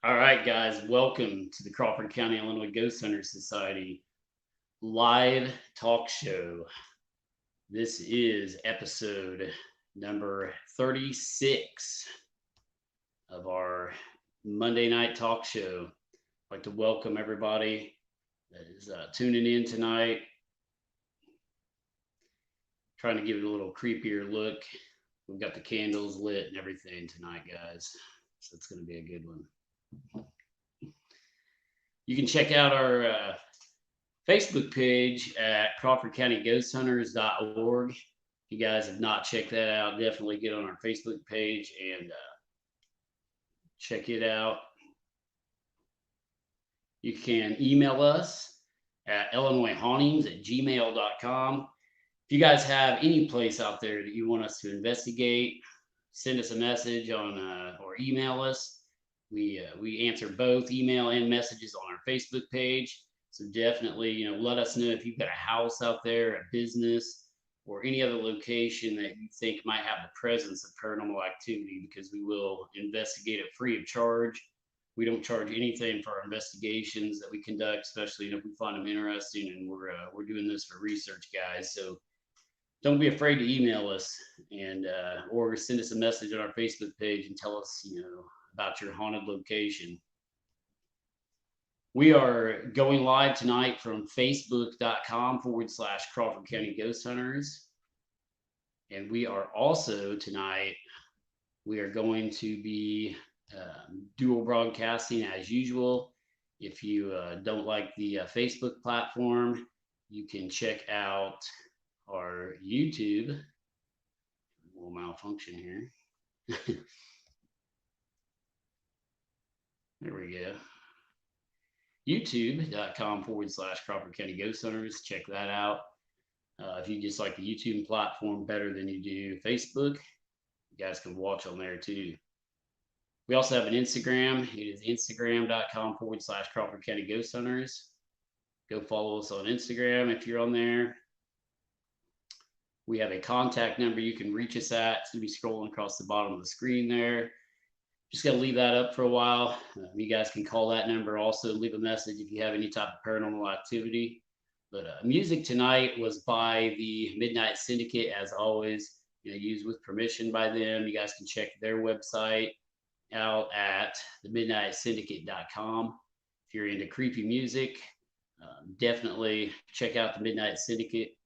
All right, guys, welcome to the Crawford County, Illinois Ghost Hunter Society live talk show. This is episode number 36 of our Monday night talk show. I'd like to welcome everybody that is tuning in tonight, trying to give it a little creepier look. We've got the candles lit and everything tonight, guys. So it's going to be a good one. You can check out our Facebook page at crawfordcountyghosthunters.org. If you guys have not checked that out, definitely get on our Facebook page and check it out. You can email us at illinoishauntings@gmail.com. If you guys have any place out there that you want us to investigate, send us a message on or email us. We answer both email and messages on our Facebook page. So definitely, let us know if you've got a house out there, a business, or any other location that you think might have the presence of paranormal activity, because we will investigate it free of charge. We don't charge anything for our investigations that we conduct, especially if we find them interesting, and we're doing this for research, guys. So don't be afraid to email us and or send us a message on our Facebook page and tell us, about your haunted location. We are going live tonight from facebook.com/ Crawford County Ghost Hunters. And we are also tonight, we are going to be dual broadcasting as usual. If you don't like the Facebook platform, you can check out our YouTube. A little malfunction here. There we go. YouTube.com/ Crawford County Ghost Hunters. Check that out. If you just like the YouTube platform better than you do Facebook, you guys can watch on there too. We also have an Instagram. It is Instagram.com/ Crawford County Ghost Hunters. Go follow us on Instagram if you're on there. We have a contact number you can reach us at. It's going to be scrolling across the bottom of the screen there. Just got to leave that up for a while. You guys can call that number. Also, leave a message if you have any type of paranormal activity. But music tonight was by the Midnight Syndicate, as always. Used with permission by them. You guys can check their website out at themidnightsyndicate.com. If you're into creepy music, definitely check out the Midnight Syndicate.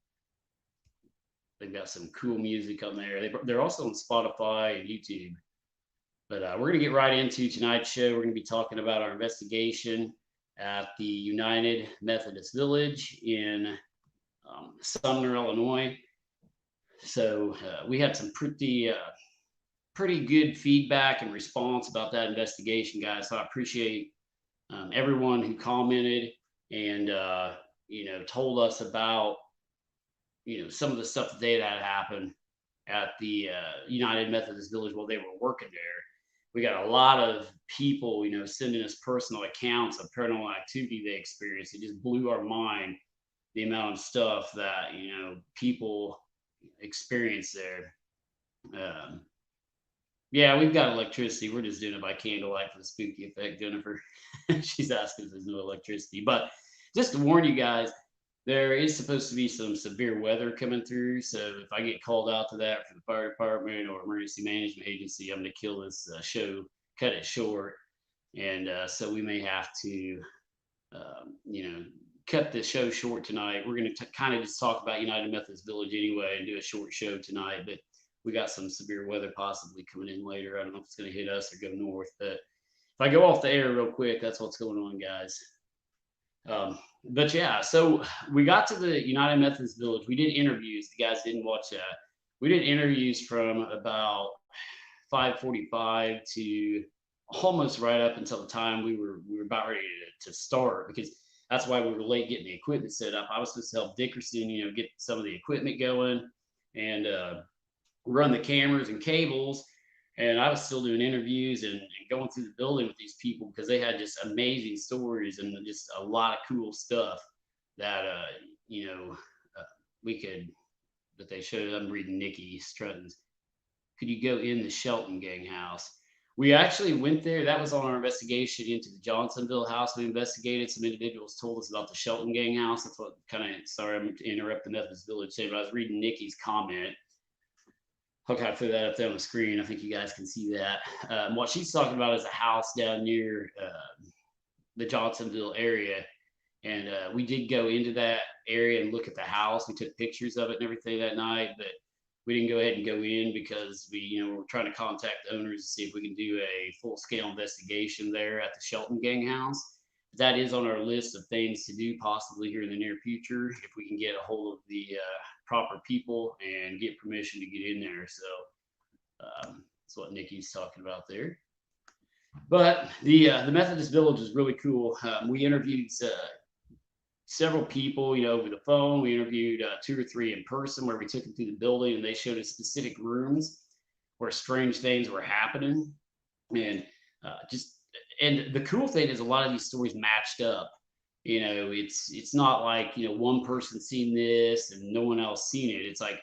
They've got some cool music on there. They're also on Spotify and YouTube. But we're going to get right into tonight's show. We're going to be talking about our investigation at the United Methodist Village in Sumner, Illinois. So we had some pretty good feedback and response about that investigation, guys. So I appreciate everyone who commented and told us about some of the stuff that they had happened at the United Methodist Village while they were working there. We got a lot of people, sending us personal accounts of paranormal activity they experienced. It just blew our mind, the amount of stuff that, people experience there. Yeah, we've got electricity. We're just doing it by candlelight for the spooky effect, Jennifer. She's asking if there's no electricity. But just to warn you guys, there is supposed to be some severe weather coming through. So if I get called out to that for the fire department or emergency management agency, I'm going to kill this show, cut it short. And so we may have to, cut the show short tonight. We're going to kind of just talk about United Methodist Village anyway and do a short show tonight. But we got some severe weather possibly coming in later. I don't know if it's going to hit us or go north. But if I go off the air real quick, that's what's going on, guys. But yeah, so we got to the United Methodist Village. We did interviews. The guys didn't watch that. We did interviews from about 5:45 to almost right up until the time we were about ready to start, because that's why we were late getting the equipment set up. I was supposed to help Dickerson, get some of the equipment going and run the cameras and cables. And I was still doing interviews and going through the building with these people because they had just amazing stories and just a lot of cool stuff that, we could, that they showed. I'm reading Nikki Strutton's. Could you go in the Shelton gang house? We actually went there. That was on our investigation into the Johnsonville house. We investigated. Some individuals told us about the Shelton Gang house. That's what kind of, sorry, I'm to interrupt the Methodist Village today, but I was reading Nikki's comment. I'll kind of throw that up there on the screen. I think you guys can see that. What she's talking about is a house down near the Johnsonville area. And we did go into that area and look at the house. We took pictures of it and everything that night, but we didn't go ahead and go in because we're trying to contact the owners to see if we can do a full-scale investigation there at the Shelton Gang house. That is on our list of things to do possibly here in the near future if we can get a hold of the proper people and get permission to get in there. So that's what Nikki's talking about there. But the Methodist Village is really cool. We interviewed several people, over the phone. We interviewed 2 or 3 in person where we took them through the building and they showed us specific rooms where strange things were happening. And and the cool thing is a lot of these stories matched up. It's not like, one person seen this and no one else seen it. It's like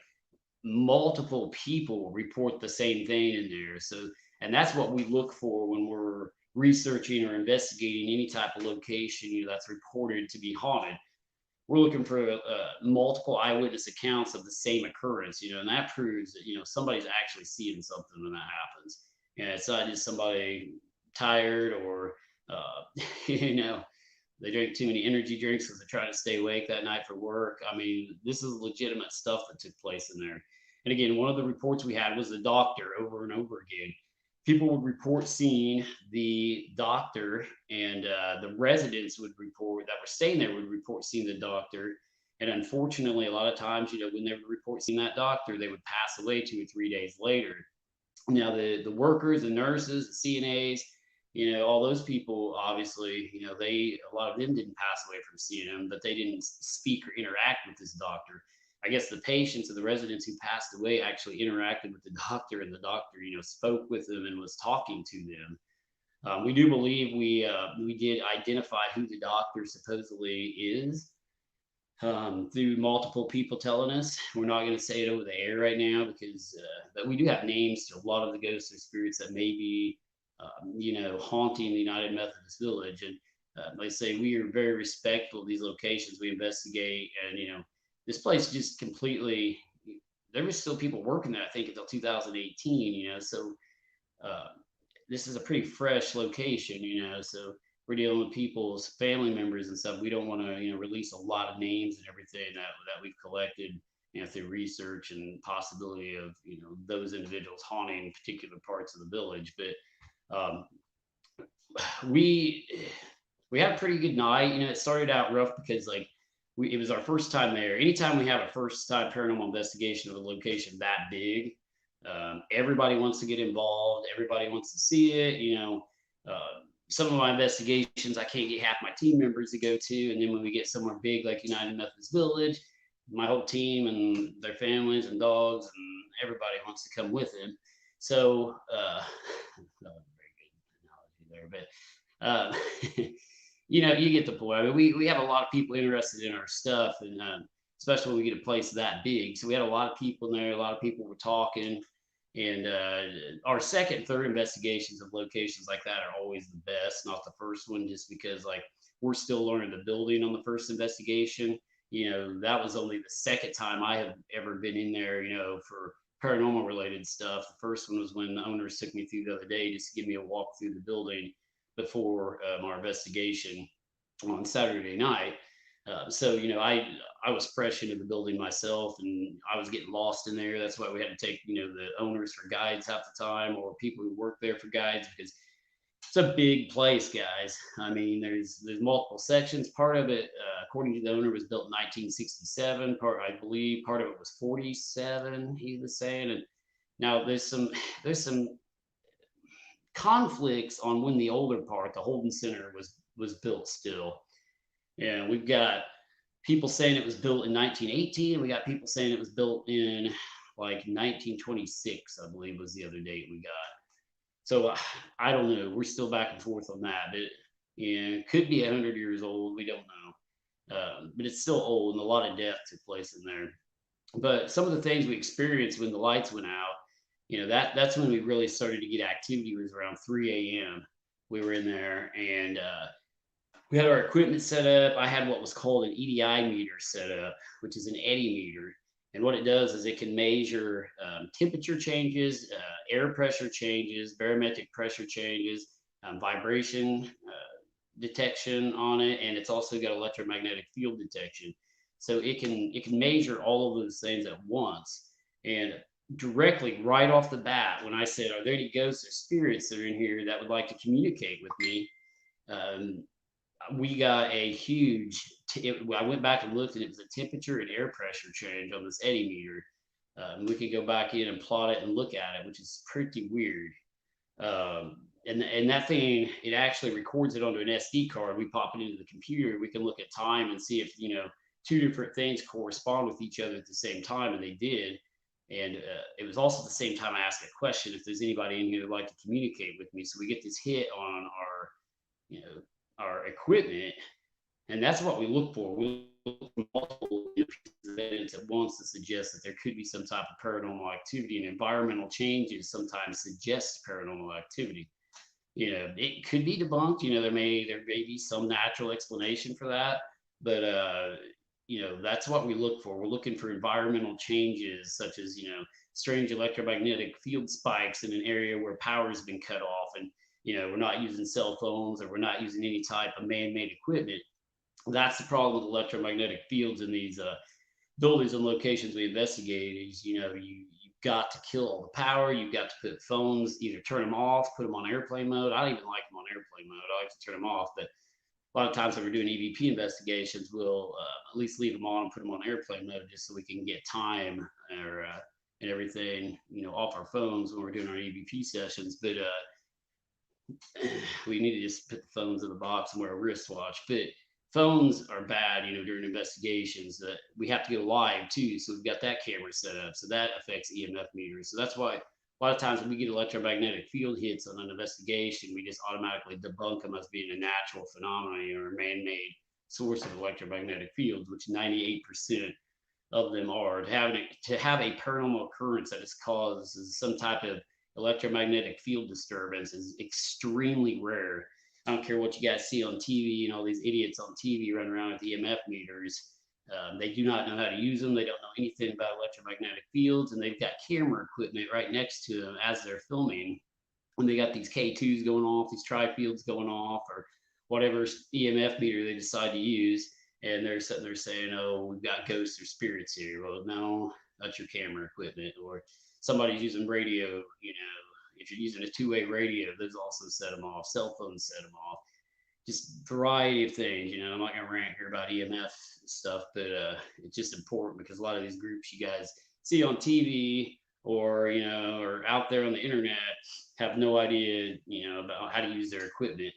multiple people report the same thing in there. So, and that's what we look for when we're researching or investigating any type of location, that's reported to be haunted. We're looking for multiple eyewitness accounts of the same occurrence, and that proves that, somebody's actually seeing something when that happens. And it's not just somebody tired or, they drink too many energy drinks because they're trying to stay awake that night for work. I mean, this is legitimate stuff that took place in there. And again, one of the reports we had was the doctor over and over again. People would report seeing the doctor, and the residents would report that were staying there would report seeing the doctor. And unfortunately, a lot of times, when they would report seeing that doctor, they would pass away 2 or 3 days later. Now, the workers, the nurses, the CNAs, all those people, obviously, a lot of them didn't pass away from seeing him, but they didn't speak or interact with this doctor. I guess the patients and the residents who passed away actually interacted with the doctor, and the doctor, spoke with them and was talking to them. We do believe we did identify who the doctor supposedly is through multiple people telling us. We're not going to say it over the air right now because, but we do have names to a lot of the ghosts or spirits that may be, haunting the United Methodist Village. And like I say, we are very respectful of these locations we investigate, and this place just completely, there was still people working there, I think, until 2018, so this is a pretty fresh location, so we're dealing with people's family members and stuff. We don't want to, release a lot of names and everything that we've collected, through research and possibility of, those individuals haunting particular parts of the village. But we had a pretty good night. It started out rough because it was our first time there. Anytime we have a first time paranormal investigation of a location that big, everybody wants to get involved. Everybody wants to see it. Some of my investigations, I can't get half my team members to go to. And then when we get somewhere big like United Methodist Village, my whole team and their families and dogs and everybody wants to come with them. So, that was a very good analogy there, but you get the point. I mean, we have a lot of people interested in our stuff, and especially when we get a place that big. So we had a lot of people in there. A lot of people were talking, and our second, third investigations of locations like that are always the best, not the first one, just because we're still learning the building on the first investigation. That was only the second time I have ever been in there, for paranormal related stuff. The first one was when the owners took me through the other day just to give me a walk through the building before our investigation on Saturday night. So, I was fresh into the building myself, and I was getting lost in there. That's why we had to take, the owners for guides half the time, or people who work there for guides, because it's a big place, guys. I mean, there's multiple sections. Part of it, according to the owner, was built in 1967. I believe part of it was 47, he was saying. And now there's some conflicts on when the older part, the Holden Center, was built still. And we've got people saying it was built in 1918, and we got people saying it was built in 1926, I believe was the other date we got. So I don't know. We're still back and forth on that. But it could be 100 years old. We don't know. But it's still old, and a lot of death took place in there. But some of the things we experienced when the lights went out, that's when we really started to get activity. It was around 3 a.m. We were in there, and we had our equipment set up. I had what was called an EDI meter set up, which is an eddy meter. And what it does is it can measure temperature changes, air pressure changes, barometric pressure changes, vibration detection on it, and it's also got electromagnetic field detection. So it can measure all of those things at once. And directly right off the bat, when I said, "Are there any ghosts or spirits that are in here that would like to communicate with me?" Um, we got a huge. I went back and looked, and it was a temperature and air pressure change on this eddy meter. We could go back in and plot it and look at it, which is pretty weird. And that thing, it actually records it onto an SD card. We pop it into the computer. We can look at time and see if two different things correspond with each other at the same time, and they did. And it was also at the same time I asked a question if there's anybody in here that'd like to communicate with me. So we get this hit on our, our equipment, and that's what we look for. We look for multiple pieces of evidence at once to suggest that there could be some type of paranormal activity, and environmental changes sometimes suggest paranormal activity. It could be debunked. There may be some natural explanation for that, but that's what we look for. We're looking for environmental changes, such as strange electromagnetic field spikes in an area where power has been cut off, and we're not using cell phones, or we're not using any type of man-made equipment. That's the problem with electromagnetic fields in these buildings and locations we investigated. Is you've got to kill all the power. You've got to put phones, either turn them off, put them on airplane mode. I don't even like them on airplane mode. I like to turn them off, but a lot of times when we're doing EVP investigations, we'll at least leave them on and put them on airplane mode, just so we can get time or and everything off our phones when we're doing our EVP sessions. But we need to just put the phones in the box and wear a wristwatch. But phones are bad, during investigations. We have to go live too, so we've got that camera set up, so that affects EMF meters. So that's why a lot of times when we get electromagnetic field hits on an investigation, we just automatically debunk them as being a natural phenomenon or a man-made source of electromagnetic fields, which 98% of them are. To have a paranormal occurrence that is causes some type of electromagnetic field disturbance is extremely rare. I don't care what you guys see on TV and all these idiots on TV running around with EMF meters. They do not know how to use them. They don't know anything about electromagnetic fields, and they've got camera equipment right next to them as they're filming. When they got these K2s going off, these tri-fields going off, or whatever EMF meter they decide to use, and they're sitting there saying, "Oh, we've got ghosts or spirits here." Well, no, that's your camera equipment. Or somebody's using radio, if you're using a two-way radio, those also set them off. Cell phones set them off. Just variety of things. I'm not gonna rant here about EMF stuff, but it's just important because a lot of these groups you guys see on TV or or out there on the internet have no idea about how to use their equipment.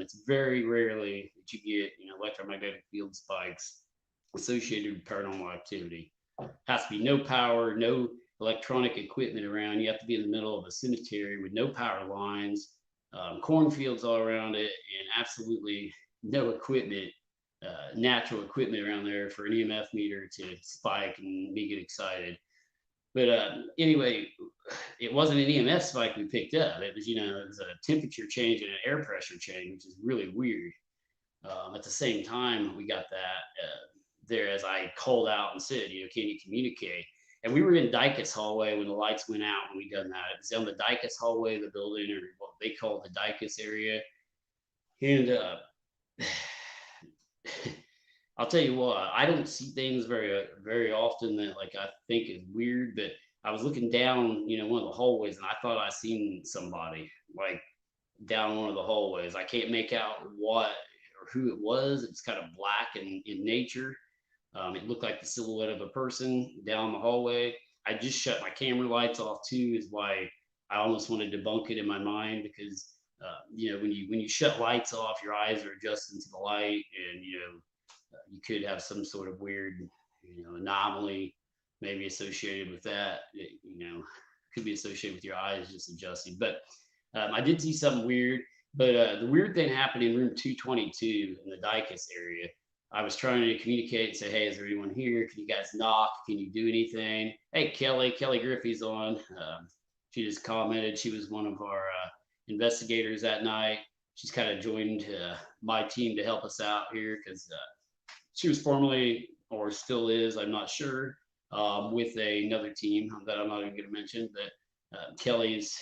It's very rarely that you get electromagnetic field spikes associated with paranormal activity. Has to be no power, no electronic equipment around. You have to be in the middle of a cemetery with no power lines, cornfields all around it, and absolutely no equipment, natural equipment around there for an EMF meter to spike and me get excited. But anyway, it wasn't an EMF spike we picked up. It was, it was a temperature change and an air pressure change, which is really weird. At the same time, we got that there as I called out and said, can you communicate? And we were in Dicus hallway when the lights went out when we done that. It was on the Dicus hallway of the building, or what they call the Dicus area. And I'll tell you what, I don't see things very often that I think is weird, but I was looking down, one of the hallways, and I thought I seen somebody down one of the hallways. I can't make out what or who it was. It's kind of black in nature. It looked like the silhouette of a person down the hallway. I just shut my camera lights off too, is why I almost wanted to debunk it in my mind, because when you shut lights off, your eyes are adjusting to the light, and you could have some sort of weird anomaly maybe associated with that. Could be associated with your eyes just adjusting. But I did see something weird. But the weird thing happened in room 222 in the Dicus area. I was trying to communicate and say, "Hey, is there anyone here? Can you guys knock? Can you do anything?" Hey, Kelly Griffey's on. She just commented she was one of our investigators that night. She's kind of joined my team to help us out here because she was formerly, or still is, I'm not sure, with another team that I'm not even going to mention. But Kelly's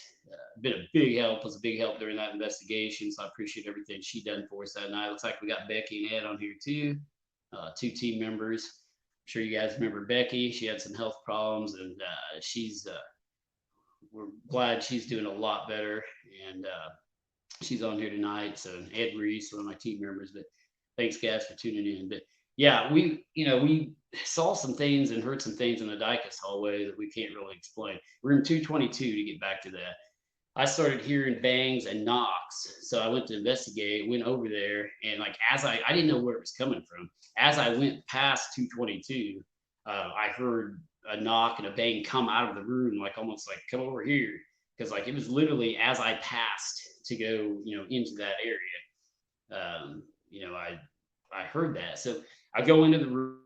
been a big help, was a big help during that investigation. So I appreciate everything she done for us that night. Looks like we got Becky and Ed on here too, two team members. I'm sure you guys remember Becky. She had some health problems, and we're glad she's doing a lot better. And she's on here tonight. So Ed Reese, one of my team members. But thanks, guys, for tuning in. But yeah, we saw some things and heard some things in the Dicus hallway that we can't really explain. Room 222, to get back to that. I started hearing bangs and knocks. So I went to investigate, went over there, and like as I didn't know where it was coming from. As I went past 222, I heard a knock and a bang come out of the room, like almost like come over here. Because like it was literally as I passed to go, into that area. I heard that. So I go into the room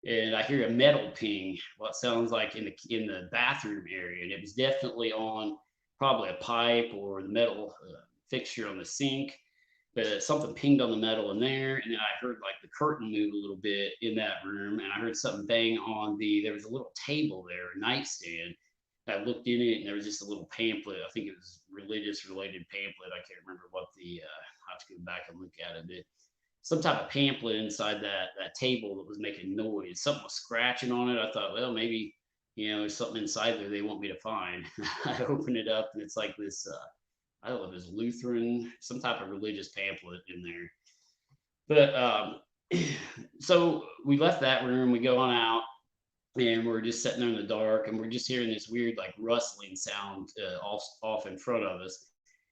and I hear a metal ping, what sounds like in the bathroom area, and it was definitely on probably a pipe or the metal fixture on the sink. But something pinged on the metal in there, and then I heard like the curtain move a little bit in that room, and I heard something bang on there was a little table there, a nightstand. I looked in it, and there was just a little pamphlet. I think it was religious related pamphlet. I can't remember what I have to go back and look at it. But some type of pamphlet inside that table that was making noise. Something was scratching on it. I thought, well, maybe there's something inside there they want me to find. I open it up, and it's like this. I don't know if it's Lutheran, some type of religious pamphlet in there. But so we left that room. We go on out, and we're just sitting there in the dark, and we're just hearing this weird like rustling sound off in front of us.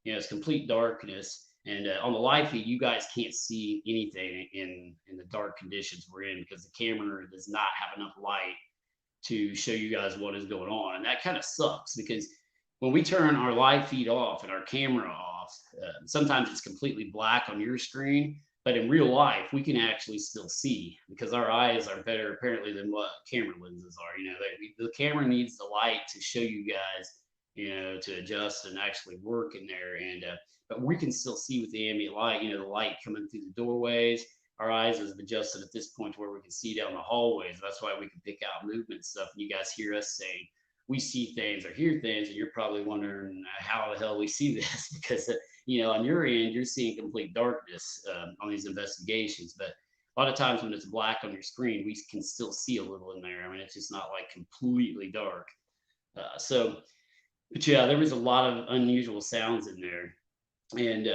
It's complete darkness. And on the live feed, you guys can't see anything in the dark conditions we're in because the camera does not have enough light to show you guys what is going on. And that kind of sucks because when we turn our live feed off and our camera off, sometimes it's completely black on your screen. But in real life, we can actually still see because our eyes are better apparently than what camera lenses are. The camera needs the light to show you guys, to adjust and actually work in there. And but we can still see with the ambient light, the light coming through the doorways. Our eyes have adjusted at this point to where we can see down the hallways. That's why we can pick out movement stuff. And you guys hear us saying we see things or hear things, and you're probably wondering how the hell we see this because on your end you're seeing complete darkness on these investigations. But a lot of times when it's black on your screen, we can still see a little in there. I mean, it's just not like completely dark. But yeah, there was a lot of unusual sounds in there. And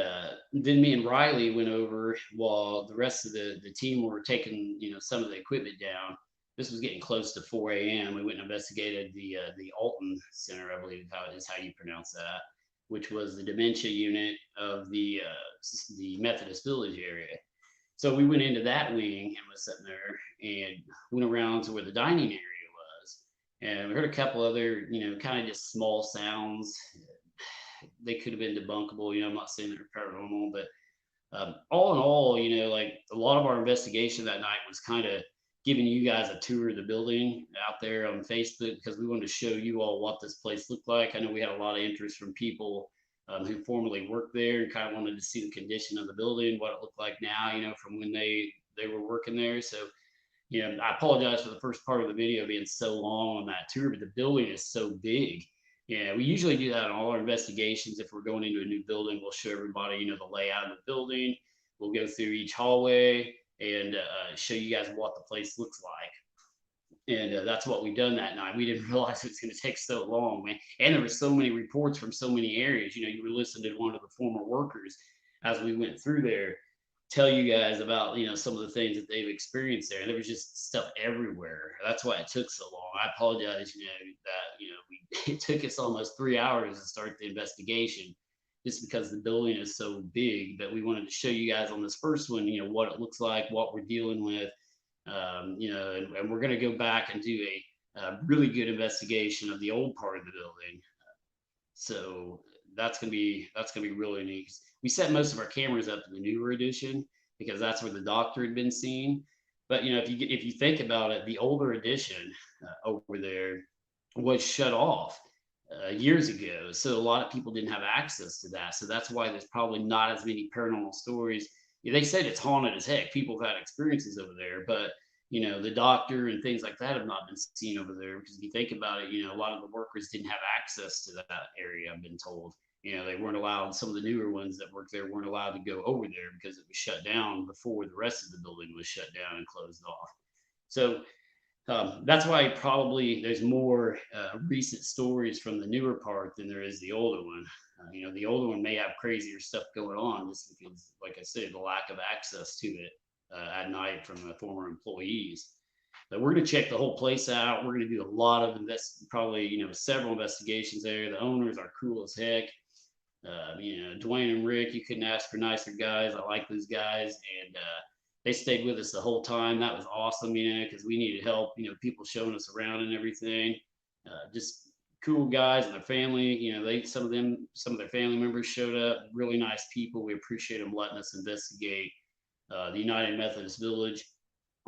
then me and Riley went over while the rest of the team were taking, some of the equipment down. This was getting close to 4 a.m. We went and investigated the Alton Center, I believe is how you pronounce that, which was the dementia unit of the Methodist Village area. So we went into that wing and was sitting there and went around to where the dining area was. And we heard a couple other, kind of just small sounds. They could have been debunkable. I'm not saying they're paranormal, but all in all, like a lot of our investigation that night was kind of giving you guys a tour of the building out there on Facebook because we wanted to show you all what this place looked like. I know we had a lot of interest from people who formerly worked there and kind of wanted to see the condition of the building, what it looked like now, from when they were working there. So, I apologize for the first part of the video being so long on that tour, but the building is so big. Yeah, we usually do that in all our investigations. If we're going into a new building, we'll show everybody, the layout of the building. We'll go through each hallway and show you guys what the place looks like. And that's what we done that night. We didn't realize it was going to take so long, man. And there were so many reports from so many areas. You were listening to one of the former workers as we went through there tell you guys about some of the things that they've experienced there. And there was just stuff everywhere. That's why it took so long. I apologize, that it took us almost 3 hours to start the investigation just because the building is so big. But we wanted to show you guys on this first one, what it looks like, what we're dealing with, and we're going to go back and do a really good investigation of the old part of the building. So that's gonna be really neat. We set most of our cameras up in the newer edition because that's where the doctor had been seen. But if you think about it, the older edition over there was shut off years ago. So a lot of people didn't have access to that. So that's why there's probably not as many paranormal stories. Yeah, they said it's haunted as heck. People have had experiences over there, but the doctor and things like that have not been seen over there because if you think about it, a lot of the workers didn't have access to that area. I've been told. They weren't allowed. Some of the newer ones that worked there weren't allowed to go over there because it was shut down before the rest of the building was shut down and closed off. So that's why probably there's more recent stories from the newer part than there is the older one. The older one may have crazier stuff going on just because, like I said, the lack of access to it at night from the former employees. But we're going to check the whole place out. We're going to do a lot of probably several investigations there. The owners are cool as heck. Dwayne and Rick, you couldn't ask for nicer guys. I like those guys, and they stayed with us the whole time. That was awesome, because we needed help. People showing us around and everything. Just cool guys and their family. Some of their family members showed up. Really nice people. We appreciate them letting us investigate the United Methodist Village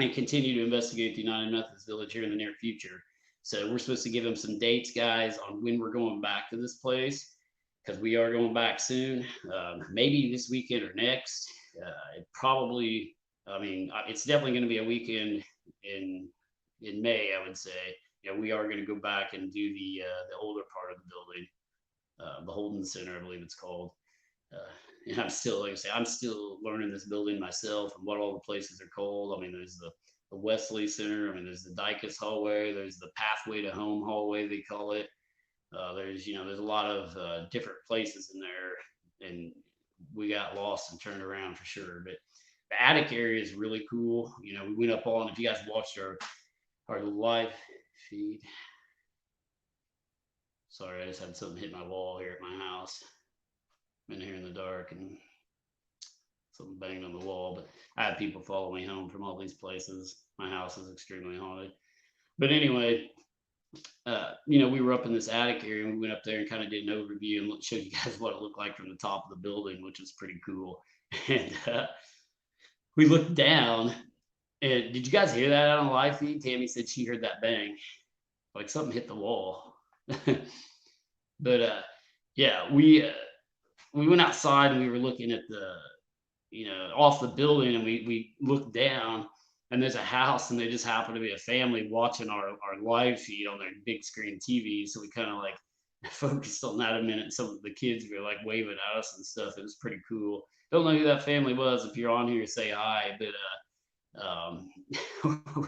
and continue to investigate the United Methodist Village here in the near future. So we're supposed to give them some dates, guys, on when we're going back to this place because we are going back soon. Maybe this weekend or next. It's definitely going to be a weekend in May, I would say. We are going to go back and do the older part of the building, the Holden Center, I believe it's called. And I'm still, like I say, I'm still learning this building myself and what all the places are called. There's the Wesley Center. There's the Dicus Hallway. There's the Pathway to Home Hallway, they call it. There's a lot of different places in there, and we got lost and turned around for sure. But the attic area is really cool. We went up on, if you guys watched our live feed. Sorry, I just had something hit my wall here at my house. I'm in here in the dark and something banged on the wall, but I had people follow me home from all these places. My house is extremely haunted. But anyway, we were up in this attic area and we went up there and kind of did an overview and showed you guys what it looked like from the top of the building, which was pretty cool. And we looked down, and did you guys hear that on the live feed? Tammy said she heard that bang, like something hit the wall. But yeah, we went outside and we were looking at off the building, and we looked down, and there's a house, and they just happened to be a family watching our live feed on their big screen TV. So we kind of like focused on that a minute. Some of the kids were like waving at us and stuff. It was pretty cool. Don't know who that family was. If you're on here, say hi. But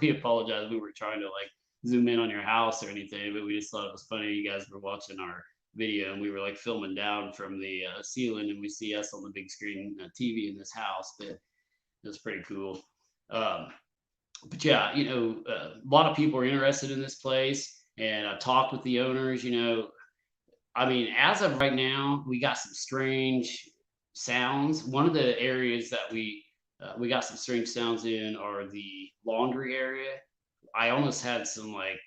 we apologize. We were trying to like zoom in on your house or anything, but we just thought it was funny. You guys were watching our video, and we were like filming down from the ceiling, and we see us on the big screen TV in this house. But it was pretty cool. But yeah, a lot of people are interested in this place, and I talked with the owners. As of right now, we got some strange sounds. One of the areas that we got some strange sounds in are the laundry area. I almost had some like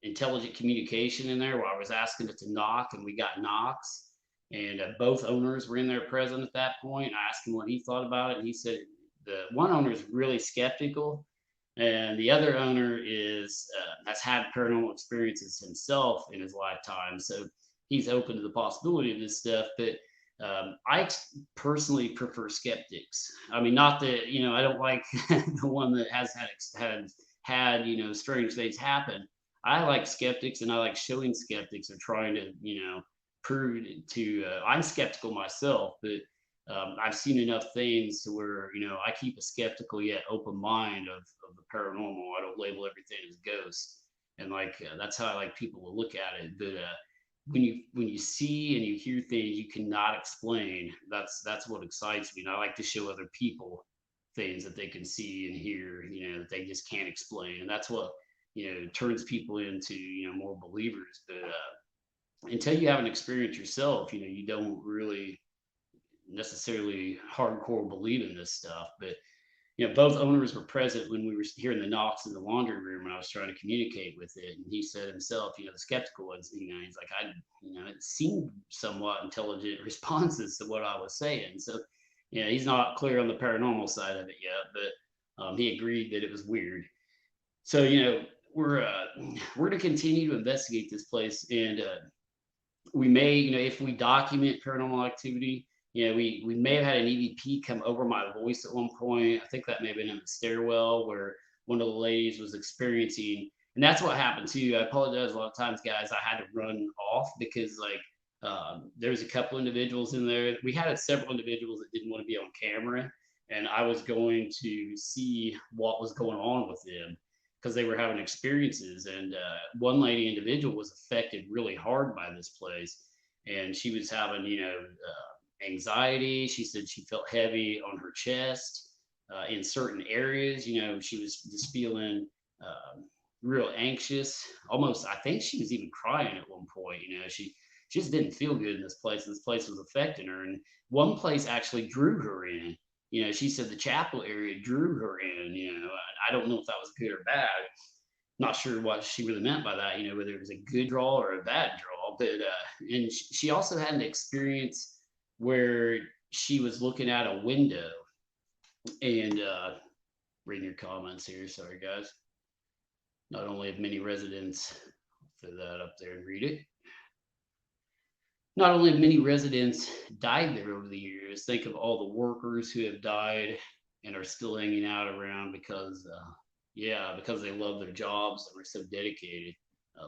intelligent communication in there where I was asking it to knock, and we got knocks, and both owners were in there present at that point. I asked him what he thought about it, and he said the one owner is really skeptical, and the other owner has had paranormal experiences himself in his lifetime, so he's open to the possibility of this stuff. But I personally prefer skeptics. Not that I don't like the one that has had strange things happen. I like skeptics, and I like showing skeptics or trying to prove to. I'm skeptical myself, but I've seen enough things to where I keep a skeptical yet open mind of the paranormal. I don't label everything as ghosts, and that's how I like people to look at it. But when you see and you hear things you cannot explain, that's what excites me. And I like to show other people things that they can see and hear, that they just can't explain, and that's what turns people into more believers. But until you have an experience yourself, you don't really necessarily hardcore believe in this stuff. But both owners were present when we were hearing the knocks in the laundry room when I was trying to communicate with it. And he said himself, the skeptical ones, he's like, it seemed somewhat intelligent responses to what I was saying. So, he's not clear on the paranormal side of it yet, but he agreed that it was weird. So, we're to continue to investigate this place, and we may, if we document paranormal activity, we may have had an EVP come over my voice at one point. I think that may have been in the stairwell where one of the ladies was experiencing, and that's what happened too. I apologize a lot of times, guys. I had to run off because like there was a couple individuals in there. We had several individuals that didn't want to be on camera, and I was going to see what was going on with them because they were having experiences. And one lady individual was affected really hard by this place, and she was having, anxiety. She said she felt heavy on her chest in certain areas. She was just feeling real anxious. Almost, I think she was even crying at one point. She just didn't feel good in this place, and this place was affecting her. And one place actually drew her in. She said the chapel area drew her in. I don't know if that was good or bad. Not sure what she really meant by that. Whether it was a good draw or a bad draw. But and she also had an experience where she was looking out a window, and reading your comments here. Sorry, guys. Not only have many residents, throw that up there and read it. Not only have many residents died there over the years, think of all the workers who have died and are still hanging out around because, because they love their jobs and were so dedicated,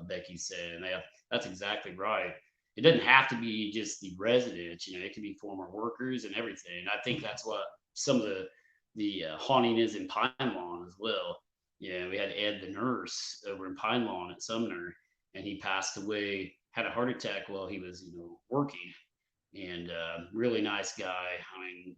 Becky said. And that's exactly right. It doesn't have to be just the residents, it could be former workers and everything. I think that's what some of the haunting is in Pine Lawn as well. We had Ed the nurse over in Pine Lawn at Sumner, and he passed away, had a heart attack while he was, working. And really nice guy. I mean,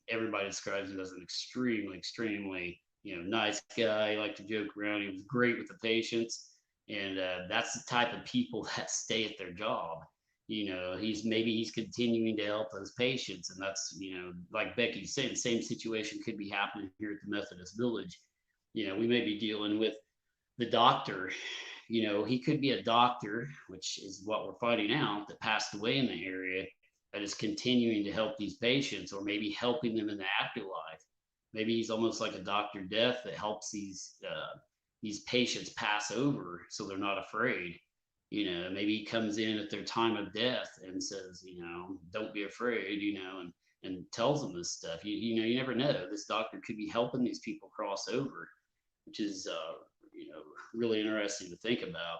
everybody describes him as an extremely, extremely, nice guy. He liked to joke around. He was great with the patients. And that's the type of people that stay at their job. He's continuing to help those patients. And that's, like Becky said, the same situation could be happening here at the Methodist Village. We may be dealing with the doctor. He could be a doctor, which is what we're finding out, that passed away in the area, that is continuing to help these patients, or maybe helping them in the afterlife. Maybe he's almost like a Dr. Death that helps these patients pass over so they're not afraid. Maybe he comes in at their time of death and says, don't be afraid, and tells them this stuff. You never know. This doctor could be helping these people cross over, which is really interesting to think about.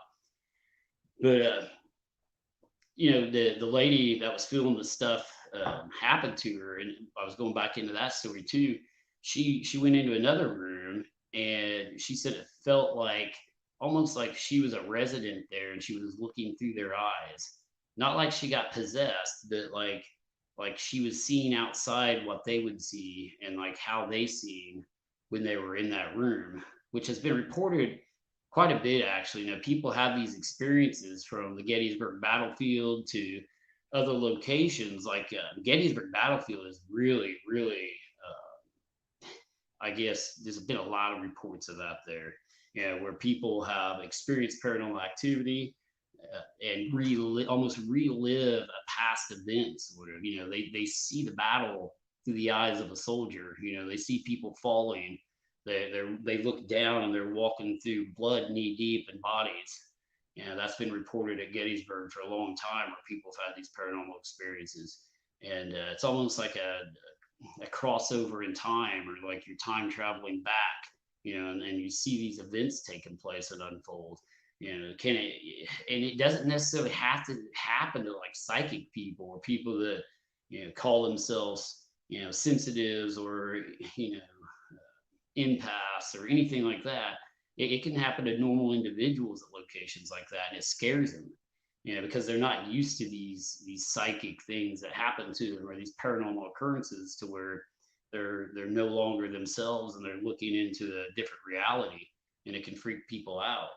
But the lady that was feeling the stuff happened to her, and I was going back into that story too. She went into another room, and she said it felt like almost like she was a resident there, and she was looking through their eyes. Not like she got possessed, but like she was seeing outside what they would see, and like how they seen when they were in that room, which has been reported quite a bit, actually. People have these experiences from the Gettysburg battlefield to other locations. Like Gettysburg battlefield is really, really, I guess there's been a lot of reports of that there, where people have experienced paranormal activity and almost relive a past event, sort of. They see the battle through the eyes of a soldier. They see people falling. They look down and they're walking through blood knee deep in bodies. That's been reported at Gettysburg for a long time, where people have had these paranormal experiences. And it's almost like a crossover in time, or like you're time traveling back, and you see these events taking place and unfold. And it doesn't necessarily have to happen to like psychic people or people that call themselves sensitives, or empaths or anything like that. It can happen to normal individuals at locations like that, and it scares them, because they're not used to these psychic things that happen to them, or these paranormal occurrences, to where they're no longer themselves and they're looking into a different reality, and it can freak people out.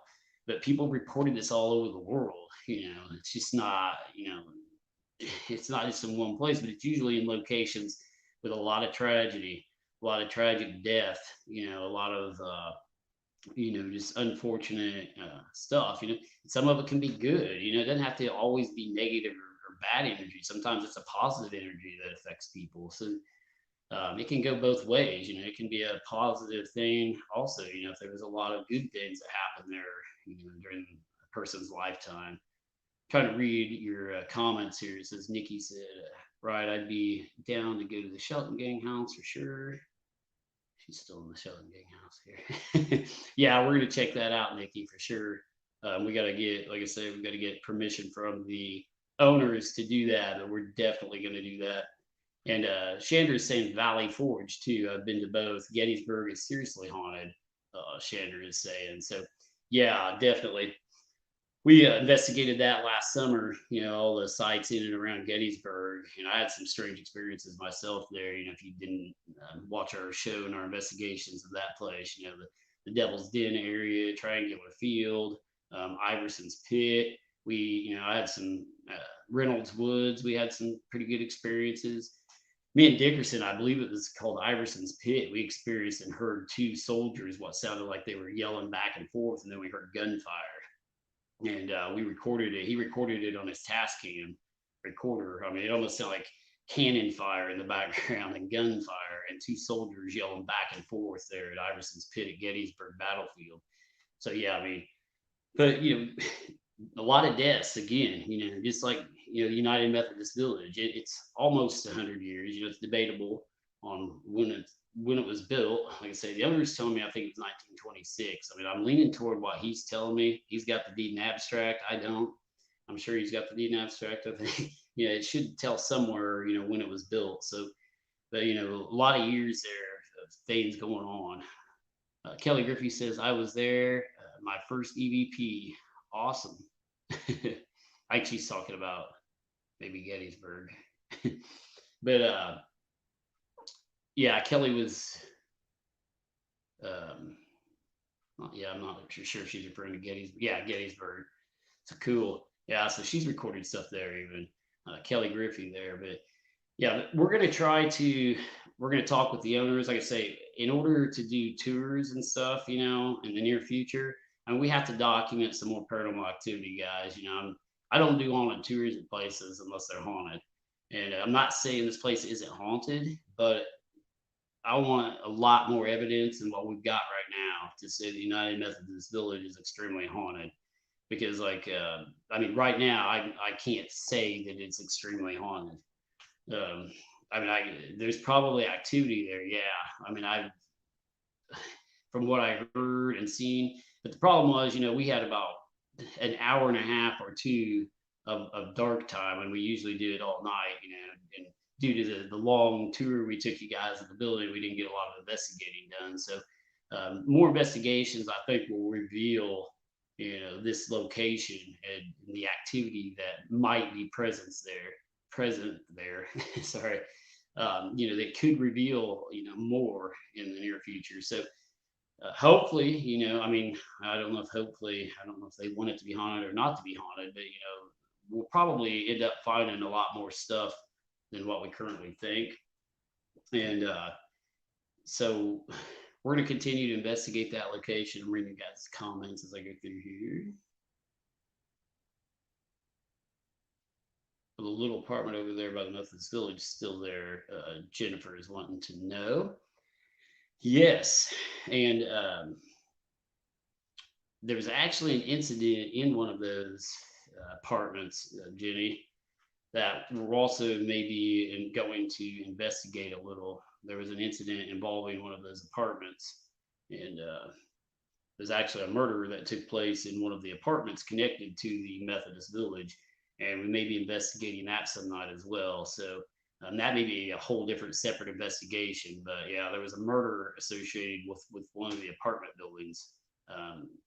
But people reported this all over the world. It's just not, it's not just in one place, but it's usually in locations with a lot of tragedy, a lot of tragic death, a lot of just unfortunate stuff. Some of it can be good. It doesn't have to always be negative or bad energy. Sometimes it's a positive energy that affects people. So It can go both ways. It can be a positive thing also. If there was a lot of good things that happened there, during a person's lifetime. Trying to read your comments here. It says Nikki said, right, I'd be down to go to the Shelton Gang house for sure. She's still in the Shelton Gang house here. Yeah, we're gonna check that out, Nikki, for sure. We got to get, like I said, we got to get permission from the owners to do that, but we're definitely going to do that. And Chandra is saying Valley Forge too. I've been to both. Gettysburg is seriously haunted. Chandra is saying so. Yeah, definitely. We investigated that last summer. All the sites in and around Gettysburg. I had some strange experiences myself there. If you didn't watch our show and our investigations of that place, the Devil's Den area, Triangular Field, Iverson's Pit. I had some Reynolds Woods. We had some pretty good experiences. Me and Dickerson, I believe it was called Iverson's Pit. We experienced and heard two soldiers, what sounded like they were yelling back and forth, and then we heard gunfire. And we recorded it. He recorded it on his Tascam recorder. I mean, it almost sounded like cannon fire in the background and gunfire, and two soldiers yelling back and forth there at Iverson's Pit at Gettysburg Battlefield. So yeah, I mean, but a lot of deaths again. Just like United Methodist Village. It's almost 100 years. It's debatable on when it was built. Like I say, the owner's telling me I think it's 1926. I mean, I'm leaning toward what he's telling me. He's got the deed and abstract. I don't. I'm sure he's got the deed and abstract. I think it should tell somewhere when it was built. So, but a lot of years there of things going on. Kelly Griffey says I was there. My first EVP. Awesome. I think she's talking about maybe Gettysburg. But yeah, Kelly was yeah, I'm not sure she's referring to Gettysburg. Yeah, Gettysburg. So cool. Yeah, so she's recorded stuff there even. Kelly Griffey there. But yeah, we're gonna talk with the owners. Like I say, in order to do tours and stuff, in the near future, and we have to document some more paranormal activity, guys. I don't do haunted tours at places unless they're haunted. And I'm not saying this place isn't haunted, but I want a lot more evidence than what we've got right now to say the United Methodist Village is extremely haunted. Because, I mean, right now I can't say that it's extremely haunted. I mean, there's probably activity there. Yeah, I mean, from what I heard and seen. But the problem was, we had about an hour and a half or two of dark time, and we usually do it all night, and due to the long tour we took you guys at the building, we didn't get a lot of investigating done. So more investigations, I think, will reveal, this location and the activity that might be present there. Sorry. That could reveal, more in the near future. So hopefully, I mean, I don't know if they want it to be haunted or not to be haunted, but we'll probably end up finding a lot more stuff than what we currently think. And so we're going to continue to investigate that location. I'm reading you guys' comments as I go through here. The little apartment over there by the Methodist Village is still there. Jennifer is wanting to know. Yes, and there was actually an incident in one of those apartments, Jenny, that we're also maybe going to investigate a little. There was an incident involving one of those apartments, and there's actually a murder that took place in one of the apartments connected to the Methodist Village, and we may be investigating that some night as well. So that may be a whole different separate investigation, but yeah, there was a murder associated with one of the apartment buildings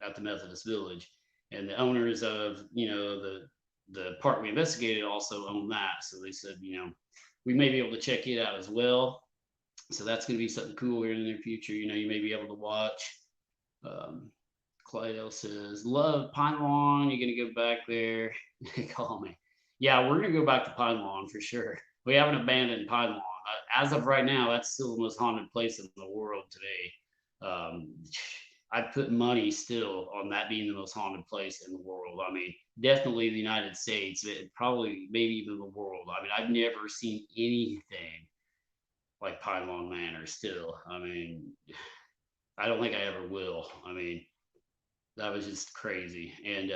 at the Methodist Village, and the owners of the part we investigated also own that. So they said, we may be able to check it out as well. So that's going to be something cool here in the near future. You may be able to watch. Clydell says, love Pine Lawn. You're going to go back there. Call me. Yeah, we're going to go back to Pine Lawn for sure. We haven't abandoned Pine Lawn. As of right now, that's still the most haunted place in the world today. I'd put money still on that being the most haunted place in the world. I mean, definitely the United States, probably maybe even the world. I mean, I've never seen anything like Pine Lawn Manor still. I mean, I don't think I ever will. I mean, that was just crazy. And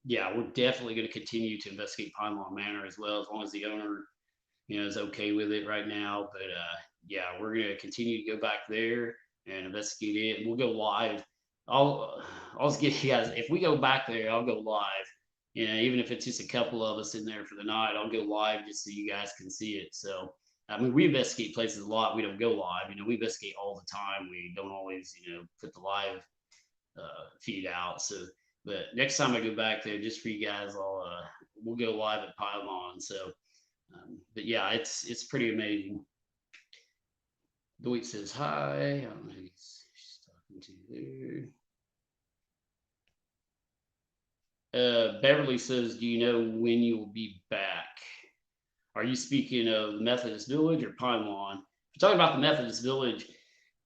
yeah, we're definitely going to continue to investigate Pine Lawn Manor as well, as long as the owner, is okay with it right now. But yeah, we're going to continue to go back there and investigate it. We'll go live. I'll just get you guys. If we go back there, I'll go live. Even if it's just a couple of us in there for the night, I'll go live just so you guys can see it. So, I mean, we investigate places a lot. We don't go live. We investigate all the time. We don't always, put the live feed out. So, but next time I go back there, just for you guys, we'll go live at Pylon. So, but yeah, it's pretty amazing. Dwight says hi. I don't know who she's talking to there. Beverly says, "Do you know when you will be back? Are you speaking of the Methodist Village or Pine Lawn?" If you're talking about the Methodist Village,